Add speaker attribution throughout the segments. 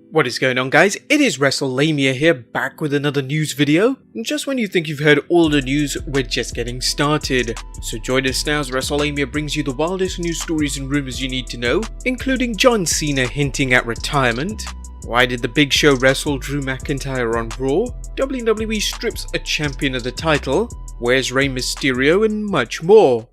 Speaker 1: What is going on, guys? It is Wrestlelamia here, back with another news video. And just when you think you've heard all the news, we're just getting started. So join us now as Wrestlelamia brings you the wildest news stories and rumors you need to know, including John Cena hinting at retirement. Why did the Big Show wrestle Drew McIntyre on Raw? WWE strips a champion of the title. Where's Rey Mysterio? And much more.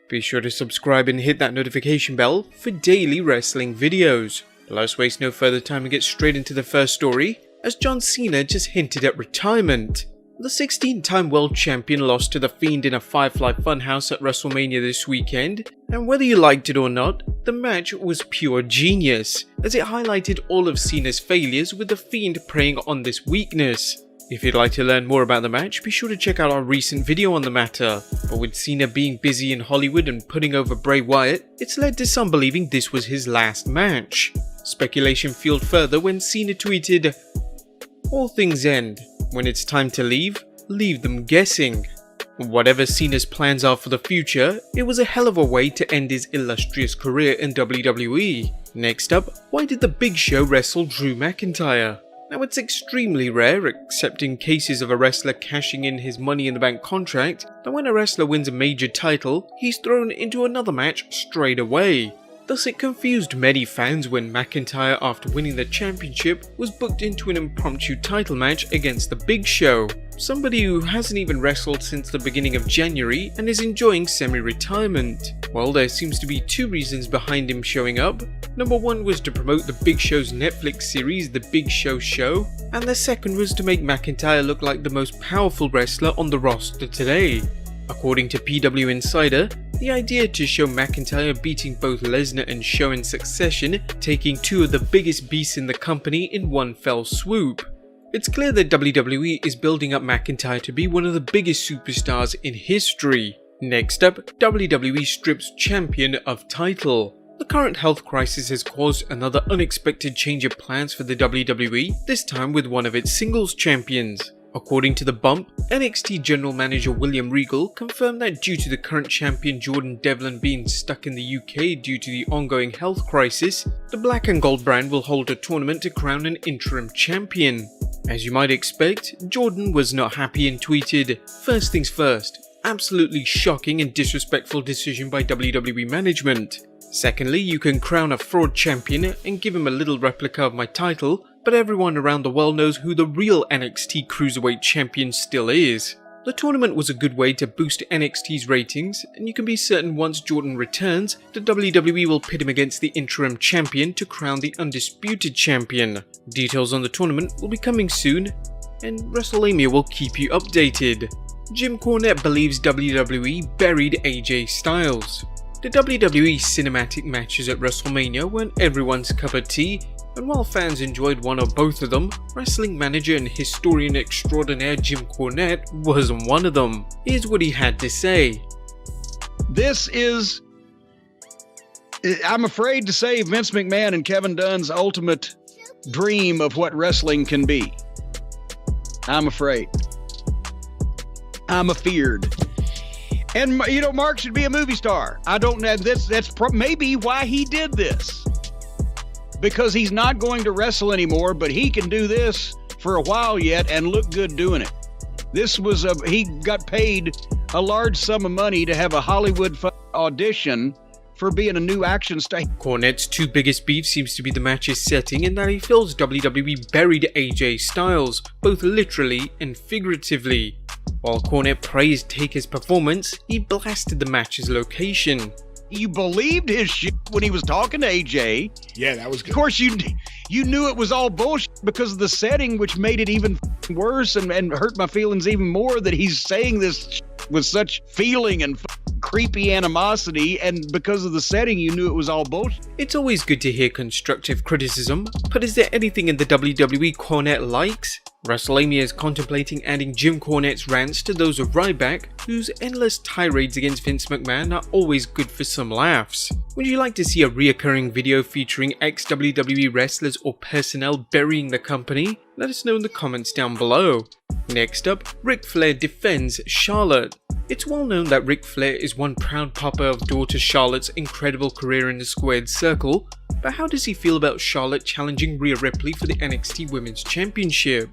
Speaker 1: Be sure to subscribe and hit that notification bell for daily wrestling videos. Let's waste no further time and get straight into the first story, as John Cena just hinted at retirement. The 16-time world champion lost to The Fiend in a Firefly Funhouse at WrestleMania this weekend, and whether you liked it or not, the match was pure genius, as it highlighted all of Cena's failures with The Fiend preying on this weakness. If you'd like to learn more about the match, be sure to check out our recent video on the matter. But with Cena being busy in Hollywood and putting over Bray Wyatt, it's led to some believing this was his last match. Speculation fueled further when Cena tweeted, "All things end. When it's time to leave them guessing." Whatever Cena's plans are for the future, it was a hell of a way to end his illustrious career in WWE. Next up, why did the Big Show wrestle Drew McIntyre? Now, it's extremely rare, except in cases of a wrestler cashing in his Money in the Bank contract, that when a wrestler wins a major title, he's thrown into another match straight away. Thus, it confused many fans when McIntyre, after winning the championship, was booked into an impromptu title match against the Big Show, somebody who hasn't even wrestled since the beginning of January and is enjoying semi-retirement. Well, there seems to be two reasons behind him showing up. Number one was to promote the Big Show's Netflix series, The Big Show Show, and the second was to make McIntyre look like the most powerful wrestler on the roster today. According to PW Insider, the idea to show McIntyre beating both Lesnar and Show in succession, taking two of the biggest beasts in the company in one fell swoop. It's clear that WWE is building up McIntyre to be one of the biggest superstars in history. Next up, WWE strips champion of title. The current health crisis has caused another unexpected change of plans for the WWE, this time with one of its singles champions. According to The Bump, NXT General Manager William Regal confirmed that due to the current champion Jordan Devlin being stuck in the UK due to the ongoing health crisis, the Black and Gold brand will hold a tournament to crown an interim champion. As you might expect, Jordan was not happy and tweeted, "First things first, absolutely shocking and disrespectful decision by WWE management. Secondly, you can crown a fraud champion and give him a little replica of my title, but everyone around the world knows who the real NXT Cruiserweight Champion still is." The tournament was a good way to boost NXT's ratings, and you can be certain once Jordan returns, the WWE will pit him against the interim champion to crown the undisputed champion. Details on the tournament will be coming soon, and Wrestlelamia will keep you updated. Jim Cornette believes WWE buried AJ Styles. The WWE cinematic matches at WrestleMania weren't everyone's cup of tea, and while fans enjoyed one or both of them, wrestling manager and historian extraordinaire Jim Cornette wasn't one of them. Here's what he had to say.
Speaker 2: This is, I'm afraid to say, Vince McMahon and Kevin Dunn's ultimate dream of what wrestling can be. I'm afraid. I'm afeared. And, you know, Mark should be a movie star. I don't know. That's maybe why he did this. Because he's not going to wrestle anymore, but he can do this for a while yet and look good doing it. He got paid a large sum of money to have a Hollywood audition for being a new action star.
Speaker 1: Cornette's two biggest beefs seems to be the match's setting and that he feels WWE buried AJ Styles, both literally and figuratively. While Cornette praised Taker's performance, he blasted the match's location.
Speaker 2: You believed his shit when he was talking to AJ.
Speaker 3: Yeah, that was good.
Speaker 2: Of course, you knew it was all bullshit because of the setting, which made it even worse and hurt my feelings even more that he's saying this with such feeling and creepy animosity, and because of the setting, you knew it was all bullshit.
Speaker 1: It's always good to hear constructive criticism, but is there anything in the WWE Cornette likes? Wrestlelamia is contemplating adding Jim Cornette's rants to those of Ryback, whose endless tirades against Vince McMahon are always good for some laughs. Would you like to see a reoccurring video featuring ex-WWE wrestlers or personnel burying the company? Let us know in the comments down below. Next up, Ric Flair defends Charlotte. It's well known that Ric Flair is one proud papa of daughter Charlotte's incredible career in the squared circle, but how does he feel about Charlotte challenging Rhea Ripley for the NXT Women's Championship?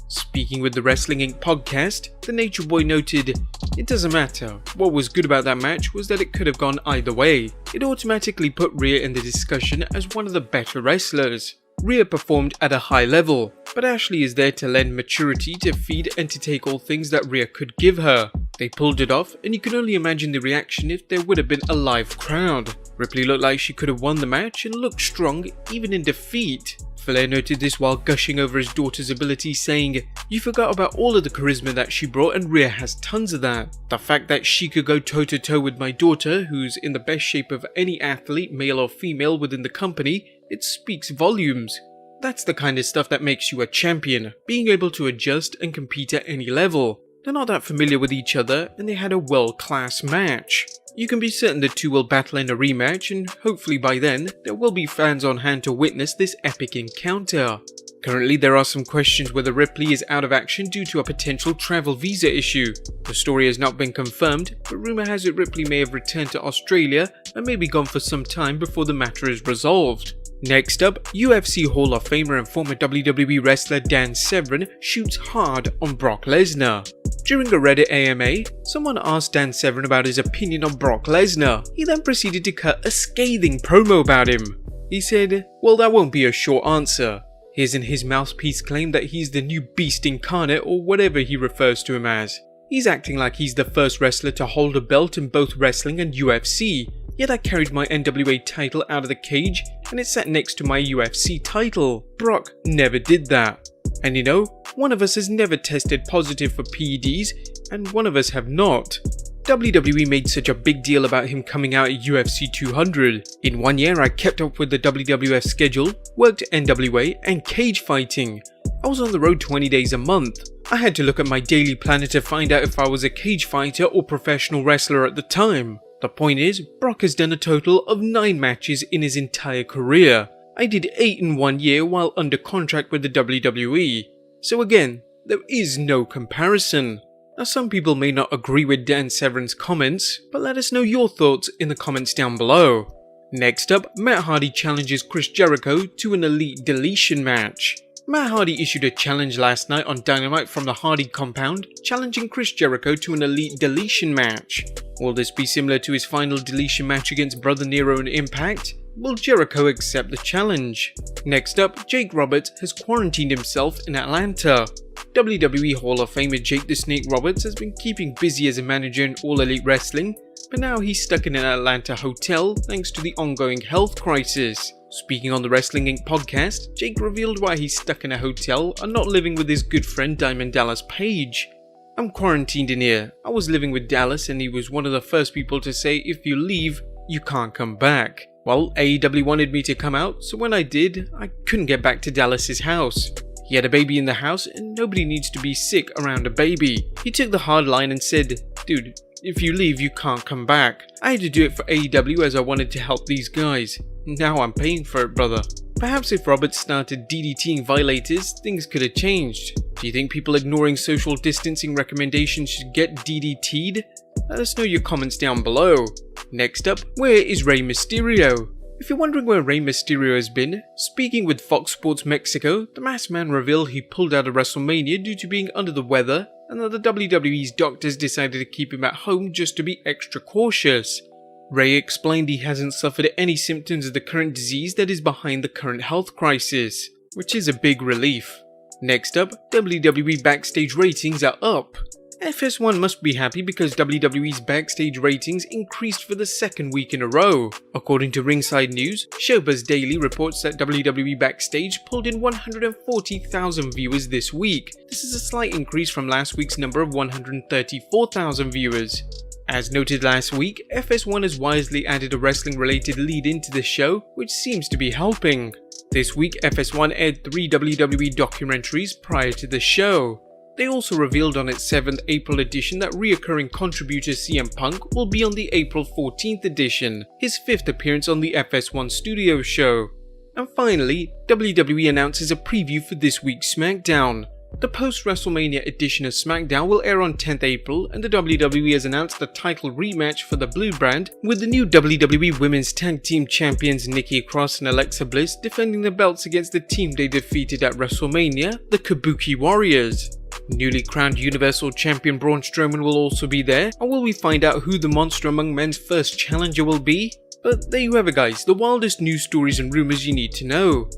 Speaker 1: Speaking with the Wrestling Inc. podcast, the Nature Boy noted, "It doesn't matter. What was good about that match was that it could have gone either way. It automatically put Rhea in the discussion as one of the better wrestlers. Rhea performed at a high level, but Ashley is there to lend maturity to feed and to take all things that Rhea could give her. They pulled it off, and you can only imagine the reaction if there would have been a live crowd. Ripley looked like she could have won the match and looked strong even in defeat." Flair noted this while gushing over his daughter's ability, saying, "You forgot about all of the charisma that she brought, and Rhea has tons of that. The fact that she could go toe to toe with my daughter, who's in the best shape of any athlete, male or female, within the company, it speaks volumes. That's the kind of stuff that makes you a champion, being able to adjust and compete at any level. They're not that familiar with each other, and they had a world-class match. You can be certain the two will battle in a rematch, and hopefully by then, there will be fans on hand to witness this epic encounter." Currently, there are some questions whether Ripley is out of action due to a potential travel visa issue. The story has not been confirmed, but rumour has it Ripley may have returned to Australia and may be gone for some time before the matter is resolved. Next up, UFC Hall of Famer and former WWE wrestler Dan Severn shoots hard on Brock Lesnar. During a Reddit AMA, someone asked Dan Severn about his opinion on Brock Lesnar. He then proceeded to cut a scathing promo about him. He said, "Well, that won't be a short answer. His and his mouthpiece claim that he's the new beast incarnate or whatever he refers to him as. He's acting like he's the first wrestler to hold a belt in both wrestling and UFC. Yet I carried my NWA title out of the cage and it sat next to my UFC title. Brock never did that. And you know, one of us has never tested positive for PEDs and one of us have not. WWE made such a big deal about him coming out at UFC 200. In 1 year I kept up with the WWF schedule, worked NWA and cage fighting. I was on the road 20 days a month. I had to look at my daily planner to find out if I was a cage fighter or professional wrestler at the time. The point is, Brock has done a total of 9 matches in his entire career. I did 8 in 1 year while under contract with the WWE. So again, there is no comparison. Now some people may not agree with Dan Severn's comments, but let us know your thoughts in the comments down below. Next up, Matt Hardy challenges Chris Jericho to an Elite Deletion match. Matt Hardy issued a challenge last night on Dynamite from the Hardy compound, challenging Chris Jericho to an Elite Deletion match. Will this be similar to his final Deletion match against Brother Nero in Impact? Will Jericho accept the challenge? Next up, Jake Roberts has quarantined himself in Atlanta. WWE Hall of Famer Jake the Snake Roberts has been keeping busy as a manager in All Elite Wrestling, but now he's stuck in an Atlanta hotel thanks to the ongoing health crisis. Speaking on the Wrestling Inc. podcast, Jake revealed why he's stuck in a hotel and not living with his good friend Diamond Dallas Page. "I'm quarantined in here. I was living with Dallas and he was one of the first people to say if you leave, you can't come back. Well, AEW wanted me to come out, so when I did, I couldn't get back to Dallas's house. He had a baby in the house and nobody needs to be sick around a baby. He took the hard line and said, dude, if you leave, you can't come back. I had to do it for AEW as I wanted to help these guys. Now I'm paying for it, brother." Perhaps if Roberts started DDTing violators, things could have changed. Do you think people ignoring social distancing recommendations should get DDT'd? Let us know your comments down below. Next up, where is Rey Mysterio? If you're wondering where Rey Mysterio has been, speaking with Fox Sports Mexico, the masked man revealed he pulled out of WrestleMania due to being under the weather and that the WWE's doctors decided to keep him at home just to be extra cautious. Rey explained he hasn't suffered any symptoms of the current disease that is behind the current health crisis, which is a big relief. Next up, WWE Backstage Ratings are up. FS1 must be happy because WWE's Backstage ratings increased for the 2nd week in a row. According to Ringside News, Showbuzz Daily reports that WWE Backstage pulled in 140,000 viewers this week. This is a slight increase from last week's number of 134,000 viewers. As noted last week, FS1 has wisely added a wrestling-related lead into the show, which seems to be helping. This week, FS1 aired 3 WWE documentaries prior to the show. They also revealed on its 7th April edition that reoccurring contributor CM Punk will be on the April 14th edition, his 5th appearance on the FS1 studio show. And finally, WWE announces a preview for this week's SmackDown. The post-WrestleMania edition of SmackDown will air on 10th April, and the WWE has announced a title rematch for the Blue brand, with the new WWE Women's Tag Team Champions Nikki Cross and Alexa Bliss defending the belts against the team they defeated at WrestleMania, the Kabuki Warriors. Newly crowned Universal Champion Braun Strowman will also be there, and will we find out who the Monster Among Men's first challenger will be? But there you have it guys, the wildest news stories and rumours you need to know.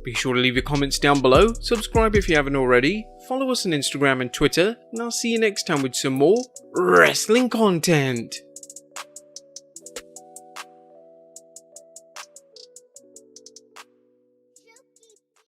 Speaker 1: Be sure to leave your comments down below, subscribe if you haven't already, follow us on Instagram and Twitter, and I'll see you next time with some more wrestling content.